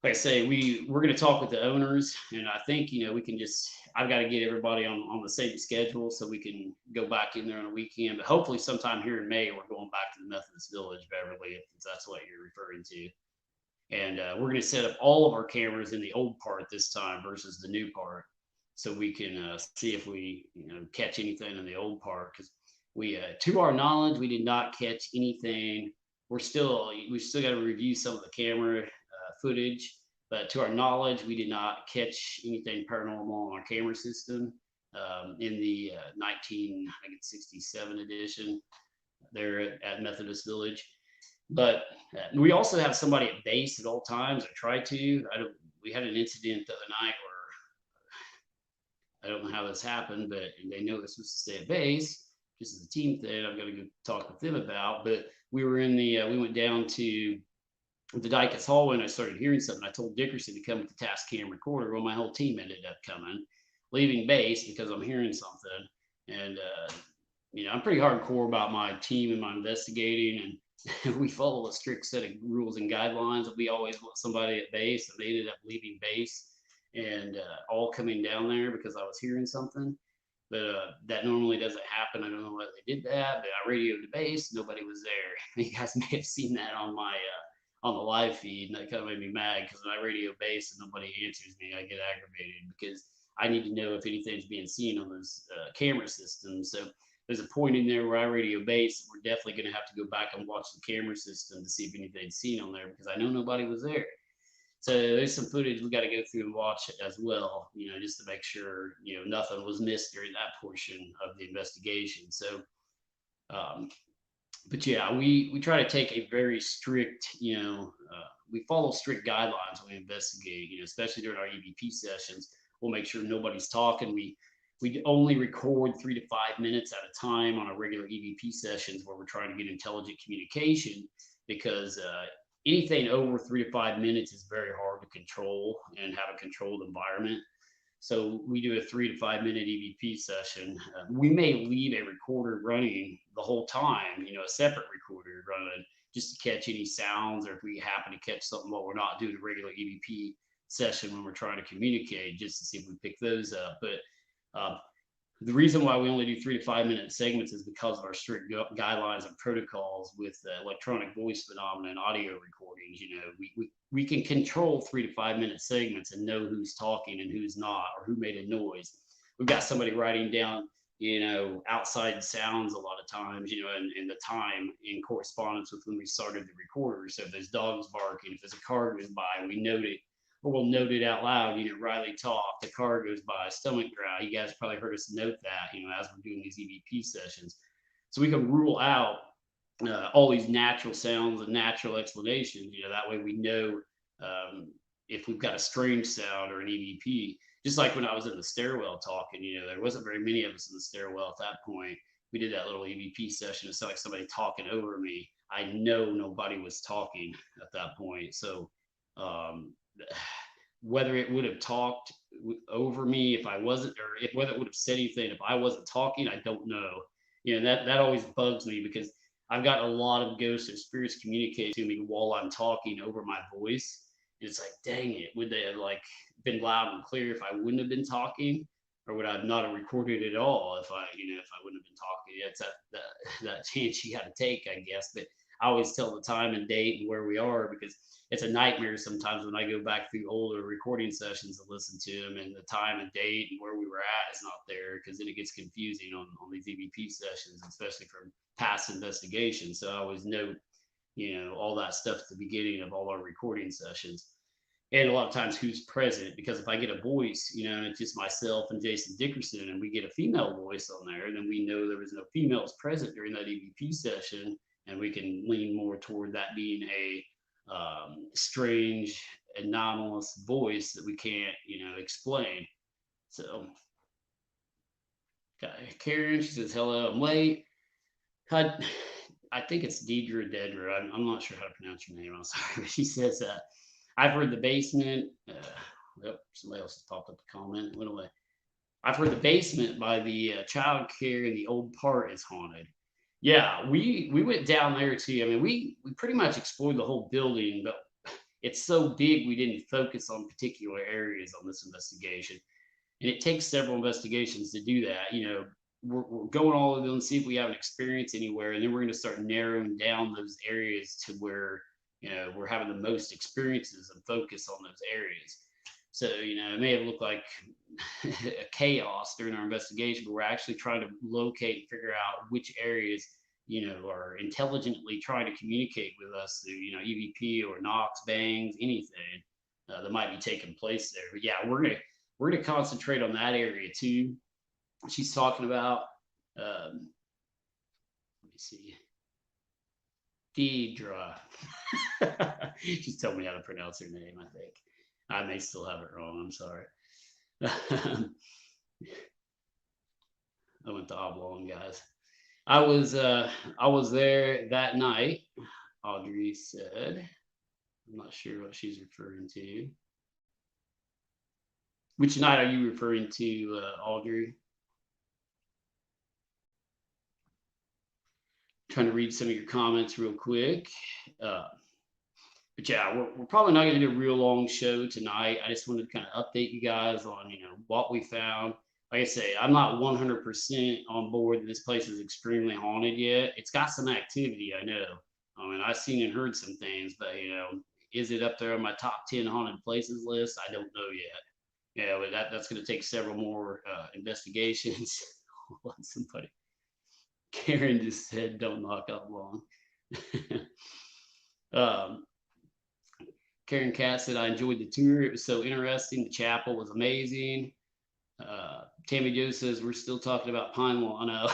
like I say, we're going to talk with the owners, and I think we can just. I've got to get everybody on the same schedule so we can go back in there on a weekend. But hopefully, sometime here in May, we're going back to the Methodist Village, Beverly, if that's what you're referring to. And we're going to set up all of our cameras in the old part this time versus the new part, so we can see if we catch anything in the old part. Because we, to our knowledge, we did not catch anything. We've still got to review some of the camera footage, but to our knowledge, we did not catch anything paranormal on our camera system in the 1967 edition there at Methodist Village. But we also have somebody at base at all times. I try to. We had an incident the other night where I don't know how this happened, but they know this was to stay at base. Just as a team thing, I've got to go talk with them about. But we were in the. We went down to the Dykes hallway, and I started hearing something. I told Dickerson to come with the Tascam recorder. Well, my whole team ended up coming, leaving base because I'm hearing something. And I'm pretty hardcore about my team and my investigating, and we follow a strict set of rules and guidelines. We always want somebody at base, and they ended up leaving base and all coming down there because I was hearing something. But that normally doesn't happen. I don't know why they did that, but I radioed to base. Nobody was there. You guys may have seen that on my on the live feed, and that kind of made me mad because when I radio base and nobody answers me, I get aggravated because I need to know if anything's being seen on those camera systems. So there's a point in there where I radio base. We're definitely going to have to go back and watch the camera system to see if anything's seen on there because I know nobody was there. So there's some footage we got to go through and watch as well, just to make sure, nothing was missed during that portion of the investigation. So, but yeah, we try to take a very strict, we follow strict guidelines when we investigate, especially during our EVP sessions. We'll make sure nobody's talking. We only record 3 to 5 minutes at a time on our regular EVP sessions where we're trying to get intelligent communication because anything over 3 to 5 minutes is very hard to control and have a controlled environment. So we do a 3 to 5 minute EVP session. We may leave a recorder running the whole time, a separate recorder running just to catch any sounds, or if we happen to catch something while we're not doing a regular EVP session when we're trying to communicate, just to see if we pick those up. But the reason why we only do 3 to 5 minute segments is because of our strict guidelines and protocols with electronic voice phenomena and audio recordings. We can control 3 to 5 minute segments and know who's talking and who's not, or who made a noise. We've got somebody writing down, outside sounds a lot of times, and the time in correspondence with when we started the recorder. So if there's dogs barking, if there's a car goes by, we note it. Or we'll note it out loud, Riley talk, the car goes by, stomach growl. You guys probably heard us note that, as we're doing these EVP sessions. So we can rule out all these natural sounds and natural explanations, that way we know if we've got a strange sound or an EVP. Just like when I was in the stairwell talking, there wasn't very many of us in the stairwell at that point. We did that little EVP session. It sounded like somebody talking over me. I know nobody was talking at that point. So, whether it would have talked over me if I wasn't, or whether it would have said anything if I wasn't talking, I don't know. That always bugs me because I've got a lot of ghosts or spirits communicate to me while I'm talking over my voice. And it's like, dang it, would they have been loud and clear if I wouldn't have been talking, or would I not have recorded at all if I wouldn't have been talking? It's that chance you got to take, I guess. But I always tell the time and date and where we are, because it's a nightmare sometimes when I go back through older recording sessions and listen to them, and the time and date and where we were at is not there, because then it gets confusing on these EVP sessions, especially from past investigations. So I always note, all that stuff at the beginning of all our recording sessions. And a lot of times who's present, because if I get a voice, and it's just myself and Jason Dickerson, and we get a female voice on there, then we know there was no females present during that EVP session, and we can lean more toward that being a strange, anomalous voice that we can't, explain. So, Karen, she says, hello, I'm late. I think it's Deidre Dedra. I'm not sure how to pronounce your name. I'm sorry. She says, I've heard the basement. Somebody else has popped up a comment. Went away. I've heard the basement by the child care in the old part is haunted. Yeah, we went down there too. I mean, we pretty much explored the whole building, but it's so big we didn't focus on particular areas on this investigation. And it takes several investigations to do that. We're going all of them and see if we have an experience anywhere, and then we're going to start narrowing down those areas to where we're having the most experiences and focus on those areas. So it may have looked like a chaos during our investigation, but we're actually trying to locate and figure out which areas are intelligently trying to communicate with us through EVP or knocks, bangs, anything that might be taking place there. But yeah, we're gonna concentrate on that area too. She's talking about. Let me see. Deidra. She's telling me how to pronounce her name, I think. I may still have it wrong. I'm sorry. I went to Oblong, guys. I was there that night. Audrey said. I'm not sure what she's referring to. Which night are you referring to, Audrey? Trying to read some of your comments real quick. But yeah, we're probably not going to do a real long show tonight. I just wanted to kind of update you guys on what we found. Like I say, I'm not 100% on board that this place is extremely haunted yet. It's got some activity, I know. I mean, I've seen and heard some things, but is it up there on my top 10 haunted places list? I don't know yet. Yeah, but that's going to take several more investigations. Somebody, Karen just said, "Don't knock up long." Karen Cass said, I enjoyed the tour. It was so interesting. The chapel was amazing. Tammy Joe says, we're still talking about Pine Lawn.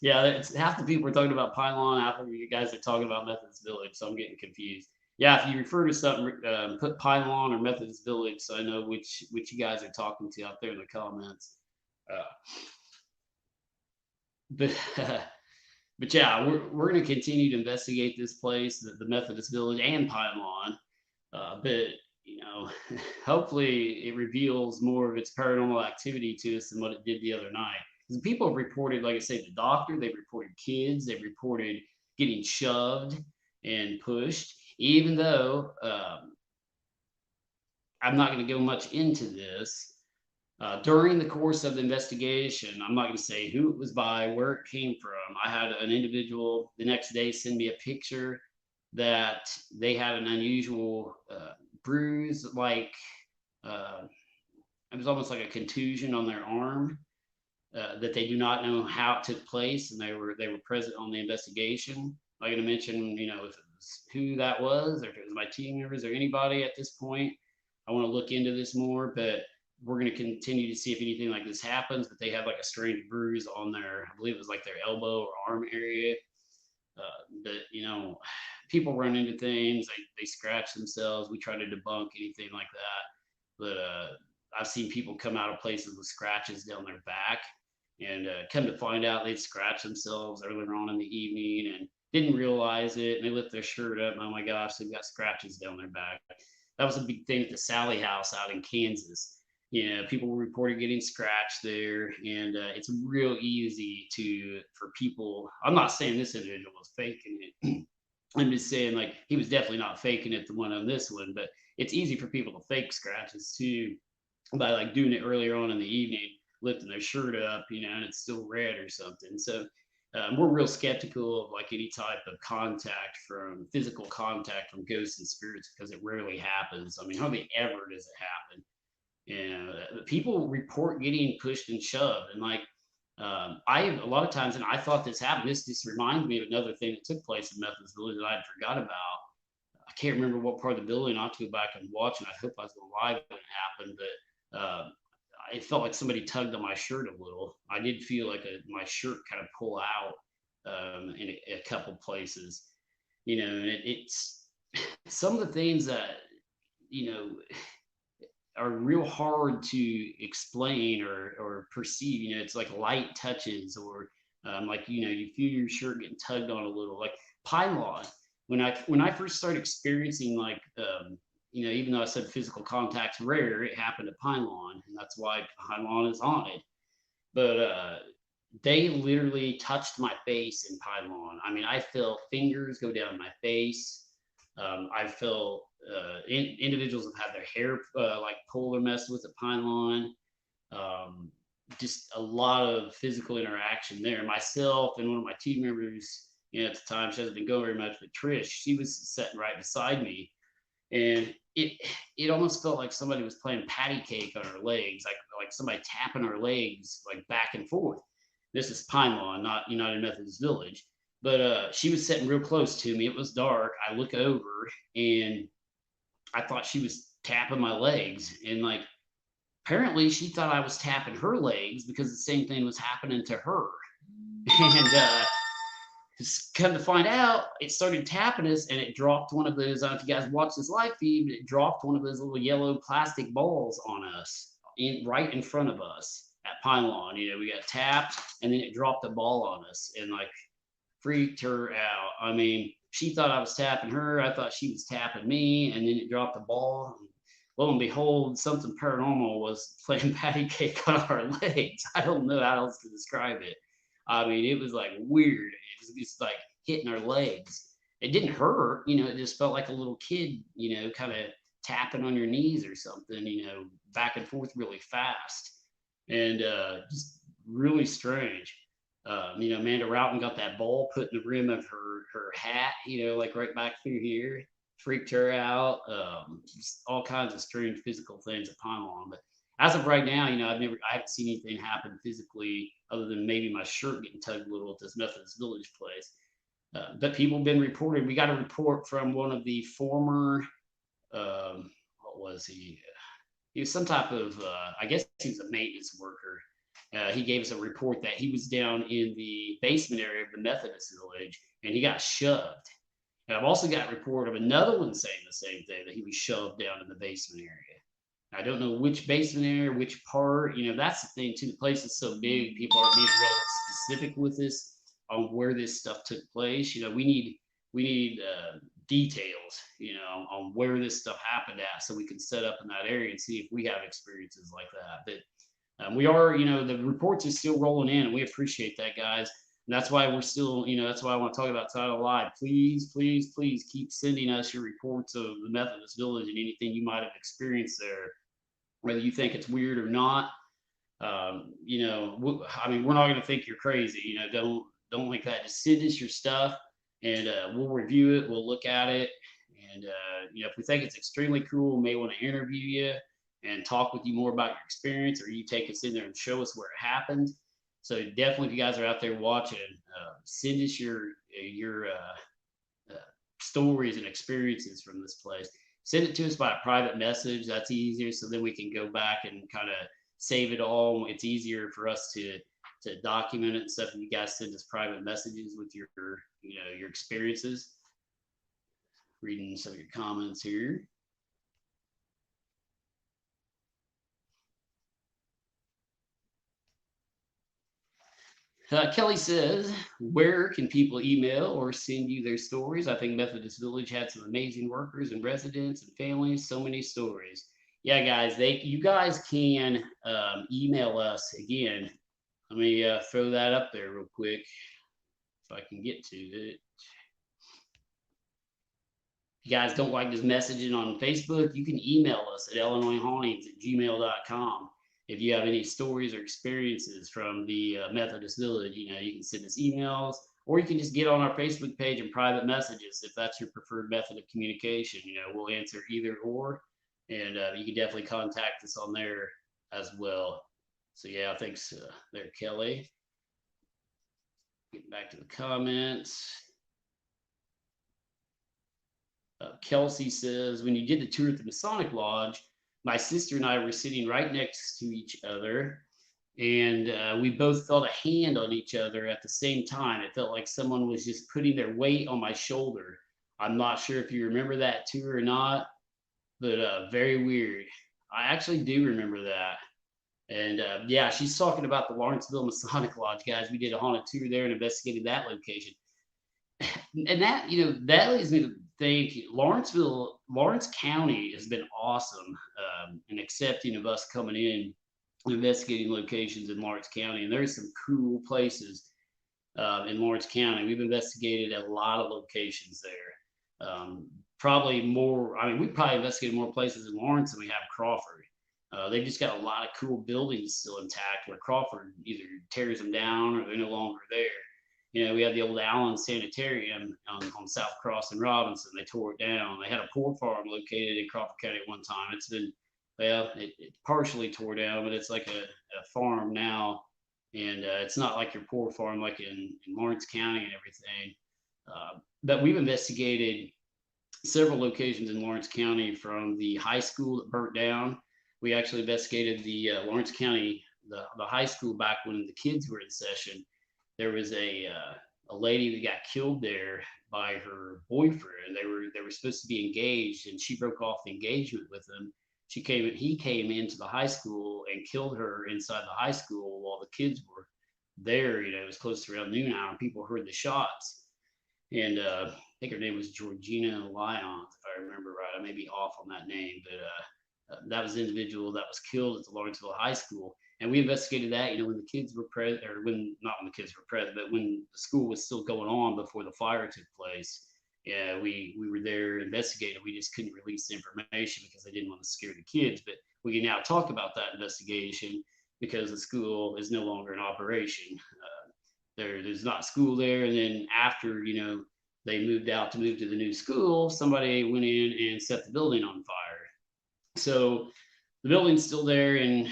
Yeah, it's, half the people are talking about Pine Lawn, half of you guys are talking about Methodist Village, so I'm getting confused. Yeah, if you refer to something, put Pine Lawn or Methodist Village, so I know which you guys are talking to out there in the comments. But yeah, we're going to continue to investigate this place, the Methodist Village and Pine Lawn. But hopefully it reveals more of its paranormal activity to us than what it did the other night. Because people have reported, like I say, the doctor, they've reported kids, they've reported getting shoved and pushed. Even though I'm not going to go much into this, during the course of the investigation, I'm not going to say who it was by, where it came from. I had an individual the next day send me a picture that they had an unusual bruise, like it was almost like a contusion on their arm, that they do not know how it took place, and they were present on the investigation. I'm not going to mention, if it was who that was, or if it was my team members or anybody at this point. I want to look into this more, but we're going to continue to see if anything like this happens. But they have like a strange bruise on their, I believe it was like their elbow or arm area. But people run into things, they scratch themselves. We try to debunk anything like that. But I've seen people come out of places with scratches down their back, and come to find out they'd scratched themselves earlier on in the evening and didn't realize it. And they lift their shirt up, and oh my gosh, they've got scratches down their back. That was a big thing at the Sally House out in Kansas. People were reported getting scratched there, and it's real easy for people. I'm not saying this individual was faking it. I'm just saying, like, he was definitely not faking it, the one on this one, but it's easy for people to fake scratches too, by like doing it earlier on in the evening, lifting their shirt up, and it's still red or something. So we're real skeptical of like any type of physical contact from ghosts and spirits because it rarely happens. I mean, hardly ever does it happen. And people report getting pushed and shoved, and like I a lot of times, and I thought this happened. This just reminds me of another thing that took place in Methodist Village that I had forgot about. I can't remember what part of the building. I have to go back and watch, and I hope I was alive when it happened. But it felt like somebody tugged on my shirt a little. I did feel like my shirt kind of pull out in a couple places. And it's some of the things that you know are real hard to explain or perceive. It's like light touches or like you feel your shirt getting tugged on a little. Like pine lawn. When I first started experiencing like even though I said physical contact's rare, it happened at Pine Lawn, and that's why Pine Lawn is haunted. But they literally touched my face in Pine Lawn. I mean, I felt fingers go down my face. I felt individuals have had their hair like pulled or messed with at Pine Lawn. Just a lot of physical interaction there. Myself and one of my team members, at the time, she hasn't been going very much, but Trish, she was sitting right beside me, and it almost felt like somebody was playing patty cake on her legs, like somebody tapping her legs like back and forth. This is Pine Lawn, not United Methodist Village. But she was sitting real close to me. It was dark. I look over and I thought she was tapping my legs. And like apparently she thought I was tapping her legs because the same thing was happening to her. And come to find out, it started tapping us and it dropped one of those. I don't know if you guys watch this live feed, but it dropped one of those little yellow plastic balls on us right in front of us at Pine Lawn. We got tapped and then it dropped a ball on us and like freaked her out. I mean, she thought I was tapping her. I thought she was tapping me, and then it dropped the ball. And lo and behold, something paranormal was playing patty cake on our legs. I don't know how else to describe it. I mean, it was like weird. It was just like hitting our legs. It didn't hurt, it just felt like a little kid, kind of tapping on your knees or something, back and forth really fast. And just really strange. Amanda Routon got that ball put in the rim of her hat, like right back through here, freaked her out. Just all kinds of strange physical things at Pine Lawn. But as of right now, I haven't seen anything happen physically other than maybe my shirt getting tugged a little at this Methodist Village place. But people have been reported. We got a report from one of the former, what was he? He was some type of, I guess he was a maintenance worker. He gave us a report that he was down in the basement area of the Methodist Village and he got shoved. And I've also got a report of another one saying the same thing, that he was shoved down in the basement area. I don't know which basement area, which part. That's the thing too. The place is so big, people aren't being real specific with this on where this stuff took place. We need details, on where this stuff happened at, so we can set up in that area and see if we have experiences like that. But we are, the reports are still rolling in, and we appreciate that, guys. And that's why we're still, that's why I want to talk about Title Live. Please, please, please keep sending us your reports of the Methodist Village and anything you might have experienced there, whether you think it's weird or not. I mean, we're not going to think you're crazy. Don't like that. Just send us your stuff, and we'll review it. We'll look at it, and if we think it's extremely cool, we may want to interview you and talk with you more about your experience, or you take us in there and show us where it happened. So definitely, if you guys are out there watching, send us your stories and experiences from this place. Send it to us by a private message. That's easier, so then we can go back and kind of save it all. It's easier for us to document it and stuff. If you guys send us private messages with your experiences. Reading some of your comments here. Kelly says, where can people email or send you their stories? I think Methodist Village had some amazing workers and residents and families, so many stories. Yeah, guys, you guys can email us. Again, let me throw that up there real quick if I can get to it. If you guys don't like this messaging on Facebook, you can email us at illinoishauntings@gmail.com. if you have any stories or experiences from the Methodist Village, you can send us emails, or you can just get on our Facebook page and private messages if that's your preferred method of communication. We'll answer either or, and you can definitely contact us on there as well. So yeah, thanks there, Kelly. Getting back to the comments. Kelsey says, when you did the tour at the Masonic Lodge, my sister and I were sitting right next to each other, and we both felt a hand on each other at the same time. It felt like someone was just putting their weight on my shoulder. I'm not sure if you remember that tour or not, but very weird. I actually do remember that. And yeah, she's talking about the Lawrenceville Masonic Lodge, guys. We did a haunted tour there and investigated that location. And that leads me to think Lawrence County has been awesome in accepting of us coming in and investigating locations in Lawrence County. And there's some cool places in Lawrence County. We've investigated a lot of locations there. Probably more, we probably investigated more places in Lawrence than we have Crawford. They've just got a lot of cool buildings still intact, where Crawford either tears them down or they're no longer there. We had the old Allen Sanitarium on South Cross and Robinson. They tore it down. They had a poor farm located in Crawford County at one time. It's been, it partially tore down, but it's like a farm now. And it's not like your poor farm like in Lawrence County and everything. But we've investigated several locations in Lawrence County, from the high school that burnt down. We actually investigated the Lawrence County, the high school back when the kids were in session. There was a lady that got killed there by her boyfriend. They were supposed to be engaged, and she broke off the engagement with him. He came into the high school and killed her inside the high school while the kids were there. It was close to around noon hour, and people heard the shots. And I think her name was Georgina Lyons, if I remember right. I may be off on that name, but that was the individual that was killed at the Lawrenceville High School. And we investigated that, when the kids were present, or not when the kids were present, but when the school was still going on before the fire took place. Yeah, we were there investigating. We just couldn't release the information because they didn't want to scare the kids. But we can now talk about that investigation because the school is no longer in operation. There's not school there. And then after, they moved out to move to the new school, somebody went in and set the building on fire. So the building's still there in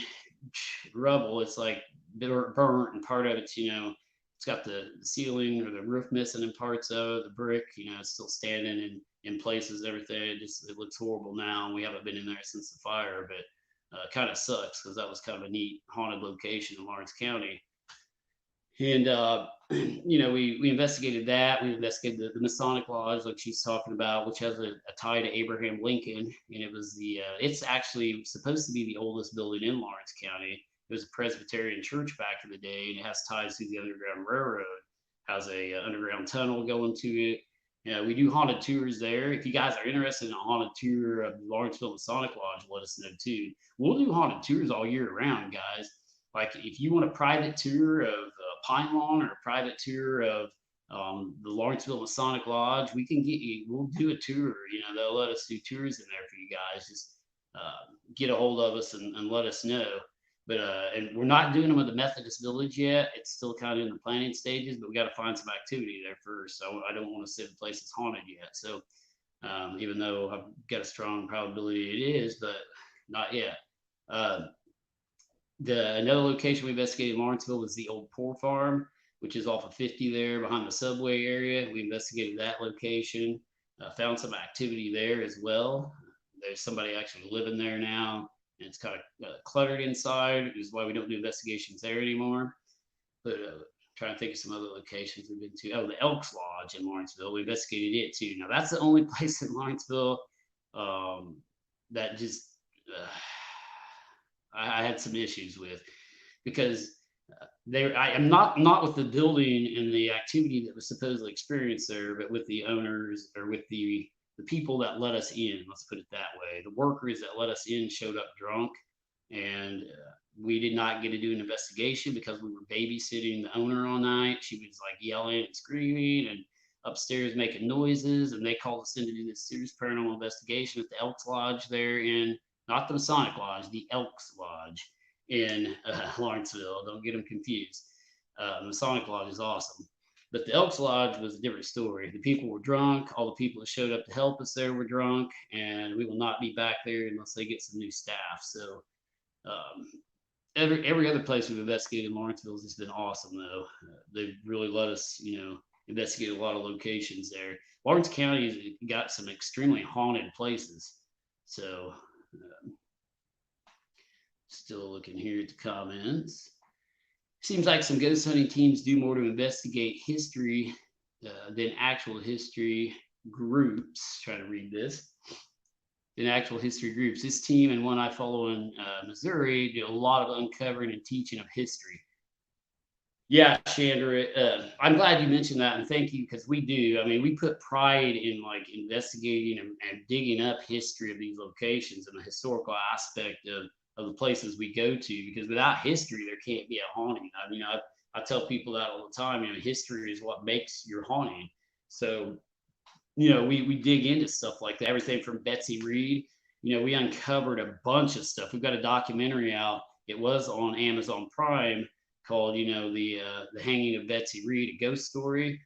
rubble. It's like burnt, and part of it's, it's got the ceiling or the roof missing in parts of it. The brick, it's still standing in places and everything. It looks horrible now. We haven't been in there since the fire, but kind of sucks because that was kind of a neat haunted location in Lawrence County. And we investigated that. We investigated the Masonic Lodge, like she's talking about, which has a tie to Abraham Lincoln, and it was it's actually supposed to be the oldest building in Lawrence County. It was a Presbyterian church back in the day, and it has ties to the Underground Railroad. Has a underground tunnel going to it. We do haunted tours there. If you guys are interested in a haunted tour of the Lawrenceville Masonic Lodge, let us know too. We'll do haunted tours all year round, guys. Like if you want a private tour of Pine Lawn, or a private tour of the Lawrenceville Masonic Lodge, we can get you. We'll do a tour. They'll let us do tours in there for you guys. Just get a hold of us and let us know. But and we're not doing them at the Methodist Village yet. It's still kind of in the planning stages, but we got to find some activity there first. So I don't want to say the place is haunted yet. So even though I've got a strong probability it is, but not yet. Another location we investigated in Lawrenceville was the old Poor Farm, which is off of 50 there behind the subway area. We investigated that location, found some activity there as well. There's somebody actually living there now, and it's kind of cluttered inside, which is why we don't do investigations there anymore. But trying to think of some other locations we've been to. Oh, the Elks Lodge in Lawrenceville. We investigated it too. Now that's the only place in Lawrenceville that just I had some issues with, because I am not with the building and the activity that was supposedly experienced there, but with the owners, or with the people that let us in. Let's put it that way. The workers that let us in showed up drunk, and we did not get to do an investigation because we were babysitting the owner all night. She was like yelling and screaming and upstairs making noises, and they called us in to do this serious paranormal investigation at the Elks Lodge there in, not the Masonic Lodge, the Elks Lodge. in Lawrenceville. Don't get them confused. The Masonic Lodge is awesome. But the Elks Lodge was a different story. The people were drunk. All the people that showed up to help us there were drunk, and we will not be back there unless they get some new staff. So every other place we've investigated in Lawrenceville has just been awesome, though. They've really let us, investigate a lot of locations there. Lawrence County has got some extremely haunted places. So still looking here at the comments. Seems like some ghost hunting teams do more to investigate history than actual history groups. Try to read this. Than actual history groups. This team and one I follow in Missouri do a lot of uncovering and teaching of history. Yeah, Chandra, I'm glad you mentioned that, and thank you, because we do. I mean, we put pride in like investigating and digging up history of these locations and the historical aspect of the places we go to, because without history, there can't be a haunting. I mean, I tell people that all the time, history is what makes your haunting. So, we dig into stuff like that, everything from Betsy Reed. We uncovered a bunch of stuff. We've got a documentary out. It was on Amazon Prime called, the Hanging of Betsy Reed, a ghost story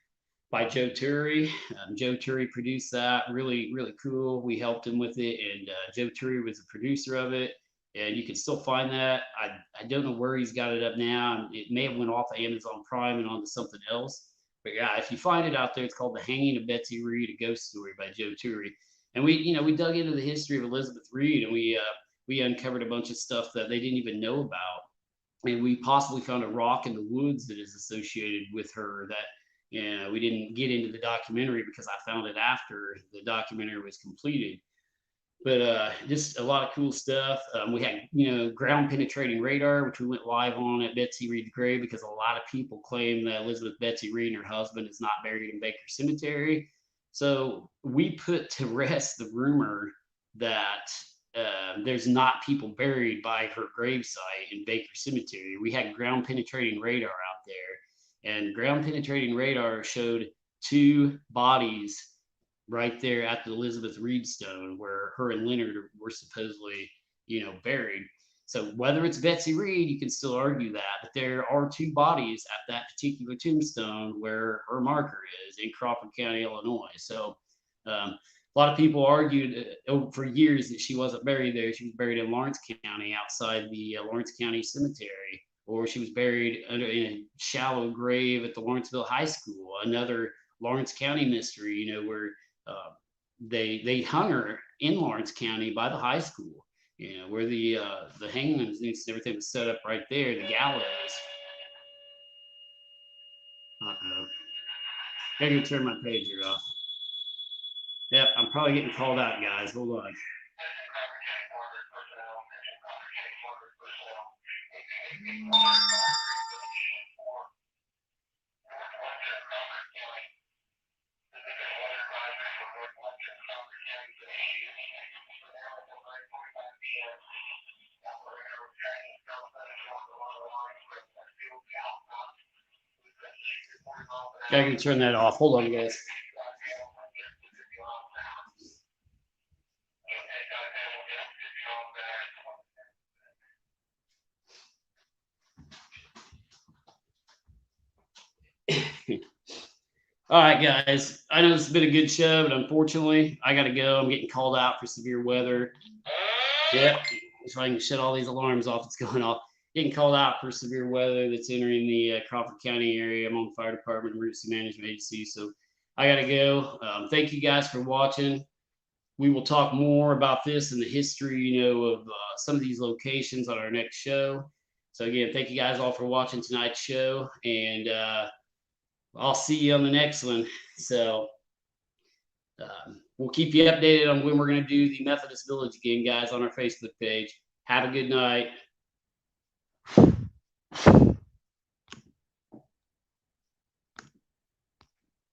by Joe Turry. Joe Turry produced that. Really, really cool. We helped him with it, and Joe Turry was the producer of it. And you can still find that. I don't know where he's got it up now. It may have went off of Amazon Prime and onto something else. But yeah, if you find it out there, it's called The Hanging of Betsy Reed, a ghost story by Joe Turry. And we dug into the history of Elizabeth Reed, and we uncovered a bunch of stuff that they didn't even know about. And we possibly found a rock in the woods that is associated with her that we didn't get into the documentary because I found it after the documentary was completed. But just a lot of cool stuff. We had, ground penetrating radar, which we went live on at Betsy Reed's grave, because a lot of people claim that Elizabeth Betsy Reed and her husband is not buried in Baker Cemetery. So we put to rest the rumor that there's not people buried by her gravesite in Baker Cemetery. We had ground penetrating radar out there, and ground penetrating radar showed 2 bodies right there at the Elizabeth Reed stone where her and Leonard were supposedly, buried. So whether it's Betsy Reed, you can still argue that, but there are 2 bodies at that particular tombstone where her marker is in Crawford County, Illinois. So a lot of people argued for years that she wasn't buried there. She was buried in Lawrence County outside the Lawrence County Cemetery, or she was buried in a shallow grave at the Lawrenceville High School, another Lawrence County mystery, where they hung her in Lawrence County by the high school, where the hangman's noose and everything was set up right there, the gallows. I gotta turn my pager off. Yep, I'm probably getting called out, guys. Hold on. I can turn that off. Hold on, guys. All right, guys. I know this has been a good show, but unfortunately, I got to go. I'm getting called out for severe weather. Yep. So I can shut all these alarms off. It's going off. Getting called out for severe weather that's entering the Crawford County area. I'm on the fire department, emergency management agency. So I got to go. Thank you guys for watching. We will talk more about this and the history, of some of these locations on our next show. So again, thank you guys all for watching tonight's show, and I'll see you on the next one. So we'll keep you updated on when we're going to do the Methodist Village again, guys, on our Facebook page. Have a good night.